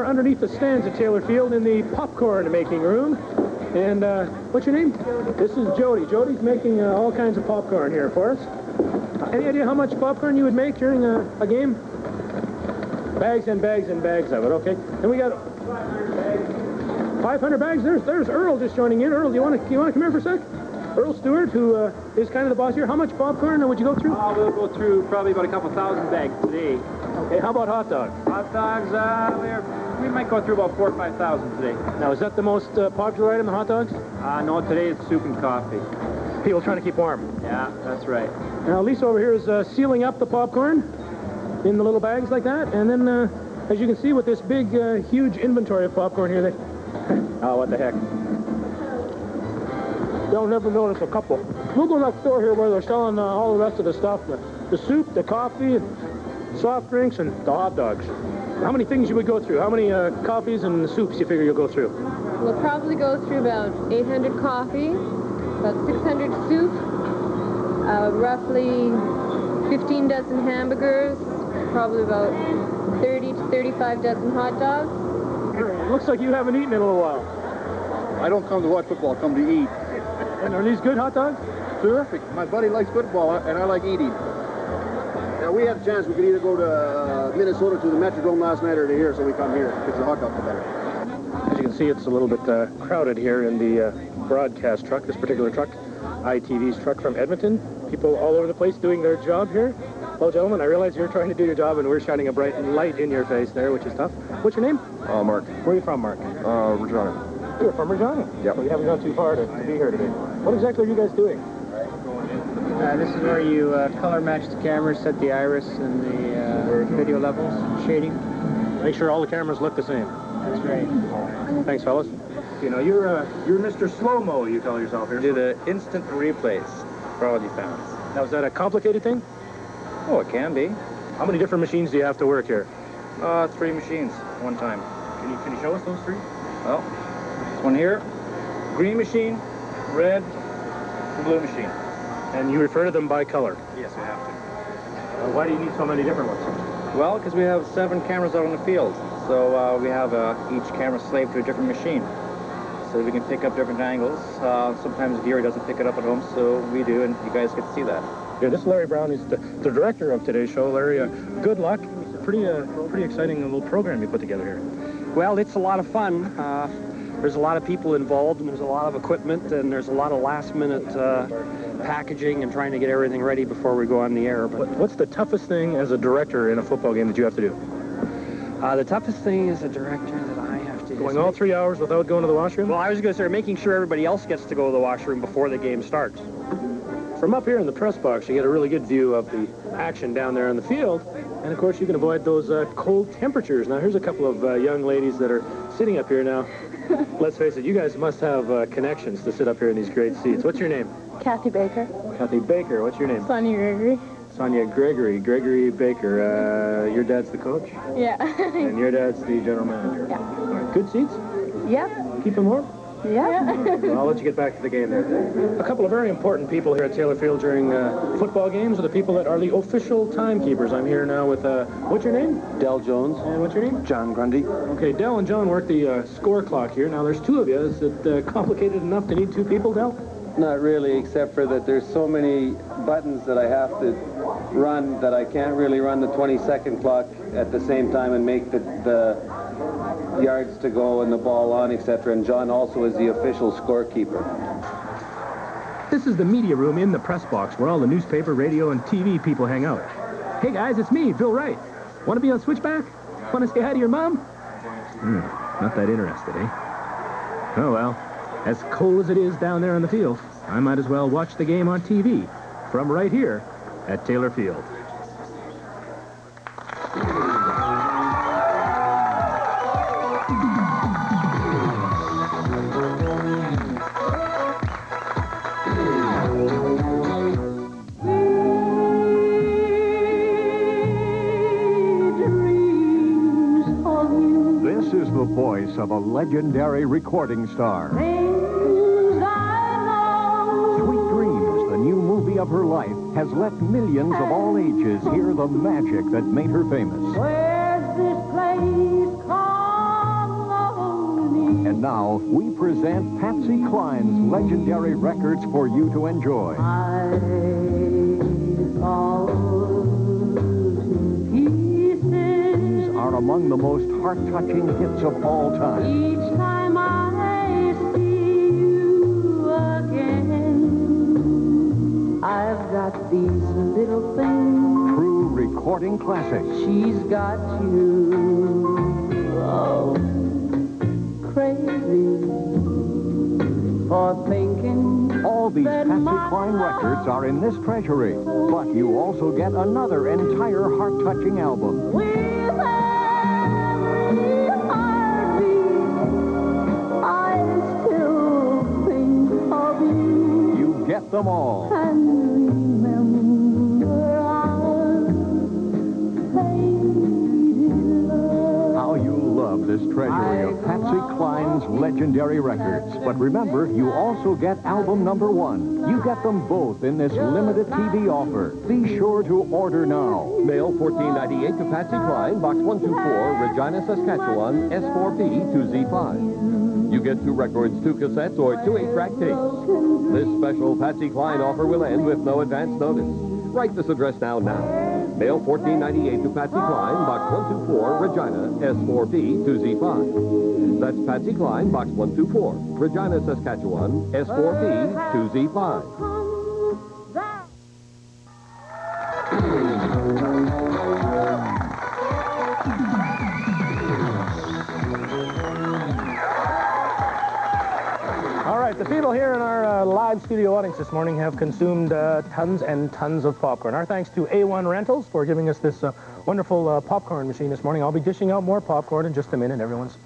Underneath the stands at Taylor Field in the popcorn making room. And what's your name? This is Jody. Jody's making all kinds of popcorn here for us. Any idea how much popcorn you would make during a game? Bags and bags and bags of it, okay. And we got 500 bags. There's Earl just joining in. Earl, do you want to come here for a sec? Earl Stewart, who is kind of the boss here. How much popcorn would you go through? We'll go through probably about a couple thousand bags today. Okay, how about hot dogs? Hot dogs, we might go through about 4,000 or 5,000 today. Now, is that the most popular item, the hot dogs? No, today it's soup and coffee. People trying to keep warm. Yeah, that's right. Now, Lisa over here is sealing up the popcorn in the little bags like that. And then, as you can see, with this big, huge inventory of popcorn here, they... oh, what the heck. They'll never notice a couple. We'll go next door here where they're selling all the rest of the stuff. The soup, the coffee, soft drinks, and the hot dogs. How many things you would go through? How many coffees and soups you figure you'll go through? We'll probably go through about 800 coffee, about 600 soup, roughly 15 dozen hamburgers, probably about 30 to 35 dozen hot dogs. Looks like you haven't eaten in a little while. I don't come to watch football, I come to eat. And are these good hot dogs? Terrific. My buddy likes football, and I like eating. Now, we had a chance. We could either go to Minnesota to the Metrodome last night or to here, so we come here because the hot dogs are better. As you can see, it's a little bit crowded here in the broadcast truck, this particular truck, ITV's truck from Edmonton. People all over the place doing their job here. Hello, gentlemen. I realize you're trying to do your job, and we're shining a bright light in your face there, which is tough. What's your name? Mark. Where are you from, Mark? Regina. You're from Regina? Yep. Well, you haven't gone too far to be here today. What exactly are you guys doing? This is where you color match the cameras, set the iris and the video levels, shading. Make sure all the cameras look the same. That's right. Thanks, fellas. You know, you're Mr. Slow-Mo, you call yourself here. Do the instant replays for all you fans. Now, is that a complicated thing? Oh, it can be. How many different machines do you have to work here? 3 machines, one time. Can you show us those 3? Well, this one here, green machine, red, and blue machine. And you refer to them by color? Yes, we have to. Why do you need so many different ones? Well, because we have 7 cameras out on the field. So we have each camera slave to a different machine. So we can pick up different angles. Sometimes Gary doesn't pick it up at home, so we do, and you guys get to see that. Yeah, this is Larry Brown. He's the director of today's show. Larry, good luck. Pretty exciting little program you put together here. Well, it's a lot of fun. There's a lot of people involved, and there's a lot of equipment, and there's a lot of last-minute packaging and trying to get everything ready before we go on the air. But what's the toughest thing as a director in a football game that you have to do? The toughest thing as a director that I have to do... Going all 3 hours without going to the washroom? Well, I was going to say making sure everybody else gets to go to the washroom before the game starts. From up here in the press box, you get a really good view of the action down there on the field. And, of course, you can avoid those cold temperatures. Now, here's a couple of young ladies that are sitting up here now. Let's face it, you guys must have connections to sit up here in these great seats. What's your name? Kathy Baker. Kathy Baker. What's your name? Sonia Gregory. Sonia Gregory. Gregory Baker. Your dad's the coach? Yeah. And your dad's the general manager? Yeah. All right. Good seats? Yeah. Keep them warm? Yeah. Well, I'll let you get back to the game there. A couple of very important people here at Taylor Field during football games are the people that are the official timekeepers. I'm here now with, what's your name? Del Jones. And what's your name? John Grundy. Okay, Del and John work the score clock here. Now, there's 2 of you. Is it complicated enough to need 2 people, Del? Not really, except for that there's so many buttons that I have to run that I can't really run the 20-second clock at the same time and make the yards to go and the ball on, etc. And John also is the official scorekeeper. This is the media room in the press box where all the newspaper, radio, and TV people hang out. Hey, guys, it's me, Bill Wright. Want to be on Switchback? Want to say hi to your mom? Not that interested, eh? Oh, well, as cold as it is down there on the field, I might as well watch the game on TV from right here at Taylor Field. This is the voice of a legendary recording star. Sweet Dreams, the new movie of her life, has let millions of all ages hear the magic that made her famous. Where's this place called Lonely? And now, we present Patsy Cline's legendary records for you to enjoy. These are among the most heart-touching hits of all time. Each time I see you again, these little things. True recording classic. She's got you, oh, crazy for thinking. All these Patsy Cline records are in this treasury, but you also get another entire heart-touching album. With every heartbeat, I still think of you. You get them all. And remember our faded love. How you love this treasury of Patsy Cline's legendary records. But remember, you also get album number 1. You get them both in this limited TV offer. Be sure to order now. Mail $14.98 to Patsy Cline, Box 124, Regina, Saskatchewan, S4P 2Z5. You get 2 records, 2 cassettes, or 2 8-track tapes. This special Patsy Cline offer will end with no advance notice. Write this address down. Mail $14.98 to Patsy Cline, Box 124, Regina, S4P 2Z5. That's Patsy Cline, Box 124, Regina, Saskatchewan, S4P 2Z5. The people here in our live studio audience this morning have consumed tons and tons of popcorn. Our thanks to A1 Rentals for giving us this wonderful popcorn machine this morning. I'll be dishing out more popcorn in just a minute. Everyone's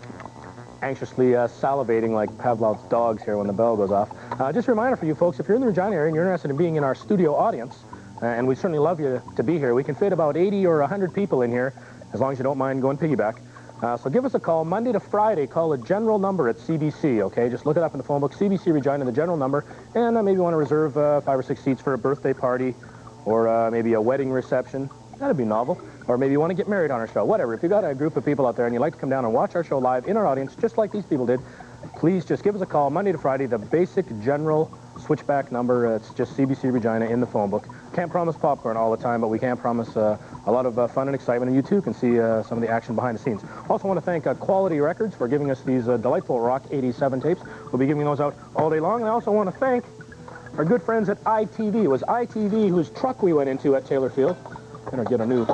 anxiously salivating like Pavlov's dogs here when the bell goes off. Just a reminder for you folks, if you're in the Regina area and you're interested in being in our studio audience, and we certainly love you to be here, we can fit about 80 or 100 people in here, as long as you don't mind going piggyback. So give us a call Monday to Friday. Call the general number at CBC, okay? Just look it up in the phone book, CBC Regina, the general number, and maybe you want to reserve 5 or 6 seats for a birthday party or maybe a wedding reception. That'd be novel. Or maybe you want to get married on our show. Whatever. If you've got a group of people out there and you'd like to come down and watch our show live in our audience, just like these people did, please just give us a call Monday to Friday, the basic general switchback number. It's just CBC Regina in the phone book. Can't promise popcorn all the time, but we can promise a lot of fun and excitement, and you too can see some of the action behind the scenes. Also want to thank Quality Records for giving us these delightful Rock 87 tapes. We'll be giving those out all day long, and I also want to thank our good friends at ITV. It was ITV whose truck we went into at Taylor Field. We're going to get a new...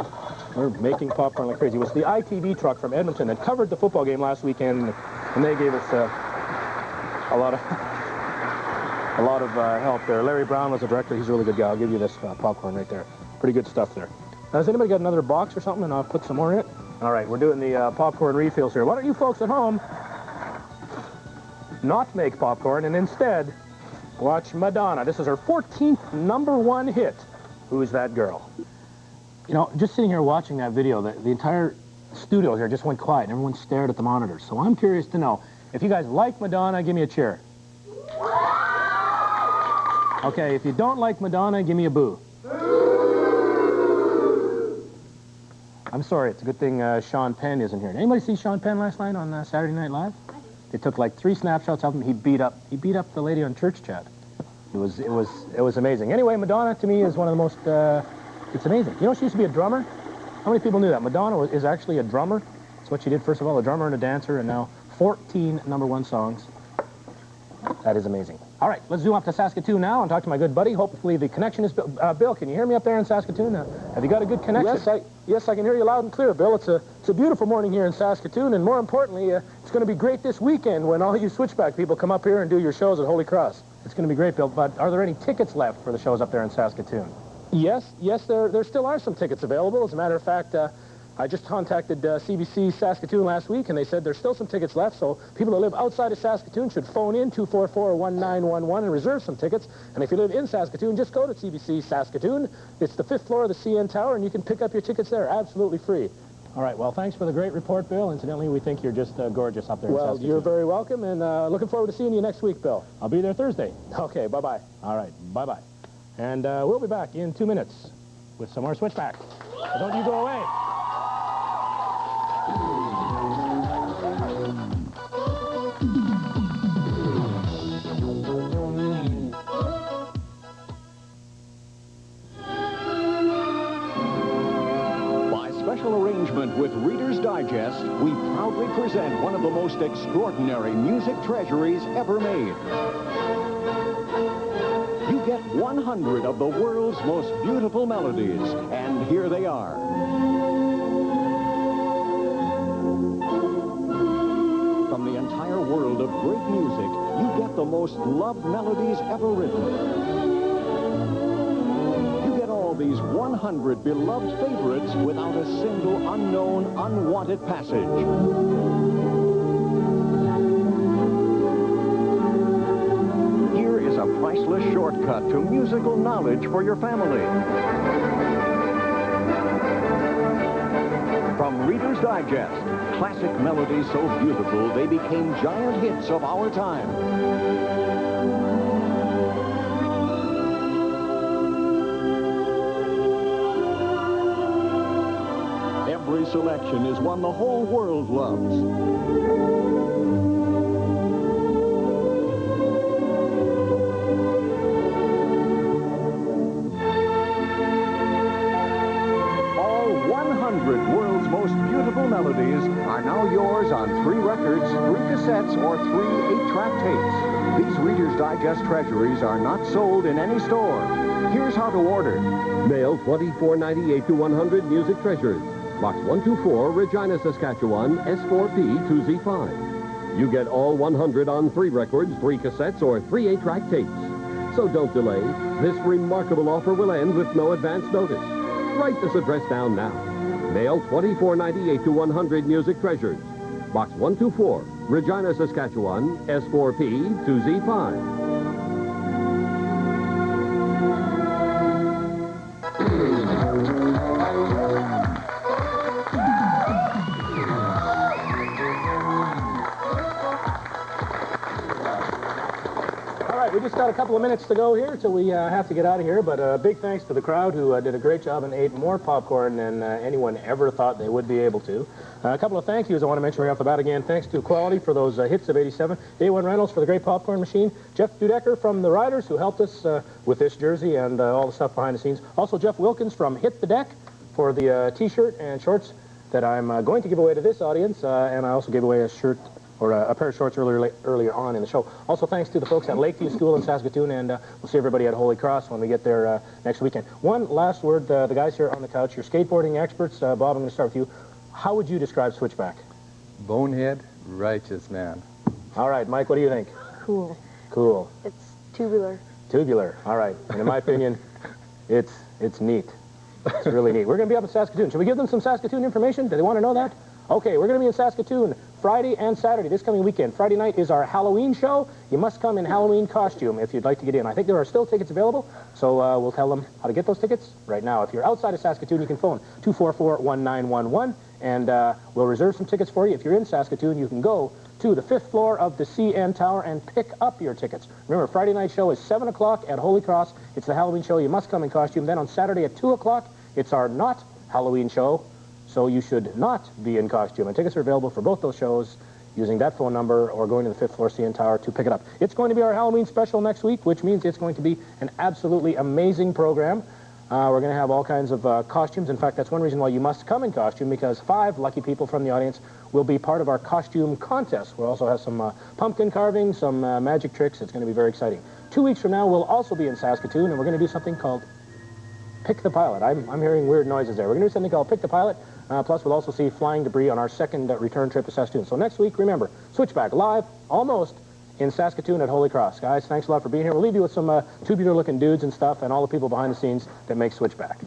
We're making popcorn like crazy. It was the ITV truck from Edmonton that covered the football game last weekend, and they gave us a lot of help there. Larry Brown was the director. He's a really good guy. I'll give you this popcorn right there. Pretty good stuff there. Has anybody got another box or something, and I'll put some more in it? All right, we're doing the popcorn refills here. Why don't you folks at home not make popcorn and instead watch Madonna. This is her 14th #1 hit. Who's That Girl? You know, just sitting here watching that video, the entire studio here just went quiet, and everyone stared at the monitors. So I'm curious to know, if you guys like Madonna, give me a cheer. Okay, if you don't like Madonna, give me a boo. I'm sorry, it's a good thing Sean Penn isn't here. Did anybody see Sean Penn last night on Saturday Night Live? They took like 3 snapshots of him. He beat up the lady on Church Chat. It was amazing. Anyway, Madonna to me is one of the most it's amazing. You know, she used to be a drummer. How many people knew that? Madonna is actually a drummer. That's what she did, first of all, a drummer and a dancer, and now 14 #1 songs. That is amazing. All right, let's zoom up to Saskatoon now and talk to my good buddy. Hopefully the connection is... Bill, can you hear me up there in Saskatoon? Have you got a good connection? Yes, I can hear you loud and clear, Bill. It's a beautiful morning here in Saskatoon, and more importantly, it's going to be great this weekend when all you Switchback people come up here and do your shows at Holy Cross. It's going to be great, Bill, but are there any tickets left for the shows up there in Saskatoon? Yes, there still are some tickets available. As a matter of fact, I just contacted CBC Saskatoon last week, and they said there's still some tickets left, so people who live outside of Saskatoon should phone in 244-1911 and reserve some tickets. And if you live in Saskatoon, just go to CBC Saskatoon. It's the 5th floor of the CN Tower, and you can pick up your tickets there absolutely free. All right, well, thanks for the great report, Bill. Incidentally, we think you're just gorgeous up there in Saskatoon. Well, you're very welcome, and looking forward to seeing you next week, Bill. I'll be there Thursday. Okay, bye-bye. All right, bye-bye. And we'll be back in 2 minutes with some more Switchback. So don't you go away. By special arrangement with Reader's Digest, we proudly present one of the most extraordinary music treasuries ever made. You get 100 of the world's most beautiful melodies, and here they are. From the entire world of great music, you get the most loved melodies ever written. You get all these 100 beloved favorites without a single unknown, unwanted passage. Here is a priceless shortcut to musical knowledge for your family. From Reader's Digest, classic melodies so beautiful they became giant hits of our time. Every selection is one the whole world loves. World's most beautiful melodies are now yours on 3 records, 3 cassettes, or 3 8-track tapes. These Reader's Digest treasuries are not sold in any store. Here's how to order. Mail 2498 to 100 Music Treasures. Box 124, Regina, Saskatchewan, S4P 2Z5. You get all 100 on 3 records, 3 cassettes, or 3 8-track tapes. So don't delay. This remarkable offer will end with no advance notice. Write this address down now. Mail 2498 to 100 Music Treasures. Box 124, Regina, Saskatchewan, S4P 2Z5. We just got a couple of minutes to go here till we have to get out of here, but big thanks to the crowd who did a great job and ate more popcorn than anyone ever thought they would be able to. A couple of thank yous I want to mention right off the bat again. Thanks to Quality for those hits of 87, A1 Reynolds for the great popcorn machine, Jeff Dudecker from the Riders who helped us with this jersey and all the stuff behind the scenes. Also Jeff Wilkins from Hit the Deck for the t-shirt and shorts that I'm going to give away to this audience, and I also gave away a shirt or a pair of shorts earlier on in the show. Also, thanks to the folks at Lakeview School in Saskatoon, and we'll see everybody at Holy Cross when we get there next weekend. One last word, the guys here on the couch, your skateboarding experts. Bob, I'm going to start with you. How would you describe Switchback? Bonehead, righteous man. All right, Mike, what do you think? Cool. Cool. It's tubular. Tubular, all right. And in my opinion, it's neat. It's really neat. We're going to be up in Saskatoon. Should we give them some Saskatoon information? Do they want to know that? Okay, we're going to be in Saskatoon Friday and Saturday, this coming weekend. Friday night is our Halloween show. You must come in Halloween costume if you'd like to get in. I think there are still tickets available, so we'll tell them how to get those tickets right now. If you're outside of Saskatoon, you can phone 244-1911, and we'll reserve some tickets for you. If you're in Saskatoon, you can go to the 5th floor of the CN Tower and pick up your tickets. Remember, Friday night show is 7 o'clock at Holy Cross. It's the Halloween show. You must come in costume. Then on Saturday at 2 o'clock, it's our not Halloween show. So you should not be in costume. And tickets are available for both those shows using that phone number or going to the 5th floor CN Tower to pick it up. It's going to be our Halloween special next week, which means it's going to be an absolutely amazing program. We're going to have all kinds of costumes. In fact, that's one reason why you must come in costume, because 5 lucky people from the audience will be part of our costume contest. We'll also have some pumpkin carving, some magic tricks. It's going to be very exciting. 2 weeks from now, we'll also be in Saskatoon, and we're going to do something called Pick the Pilot. I'm hearing weird noises there. We're going to do something called Pick the Pilot. Plus, we'll also see flying debris on our second return trip to Saskatoon. So next week, remember, Switchback live, almost, in Saskatoon at Holy Cross. Guys, thanks a lot for being here. We'll leave you with some tubular-looking dudes and stuff and all the people behind the scenes that make Switchback.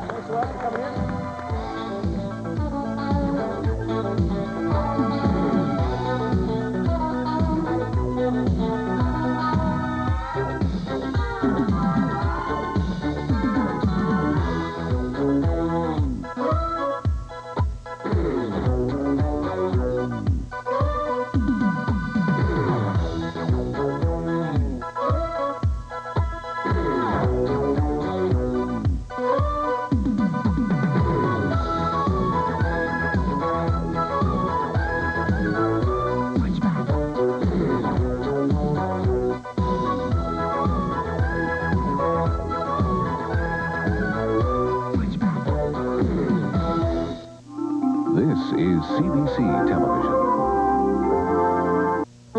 Thanks a lot for coming in. This is CBC Television.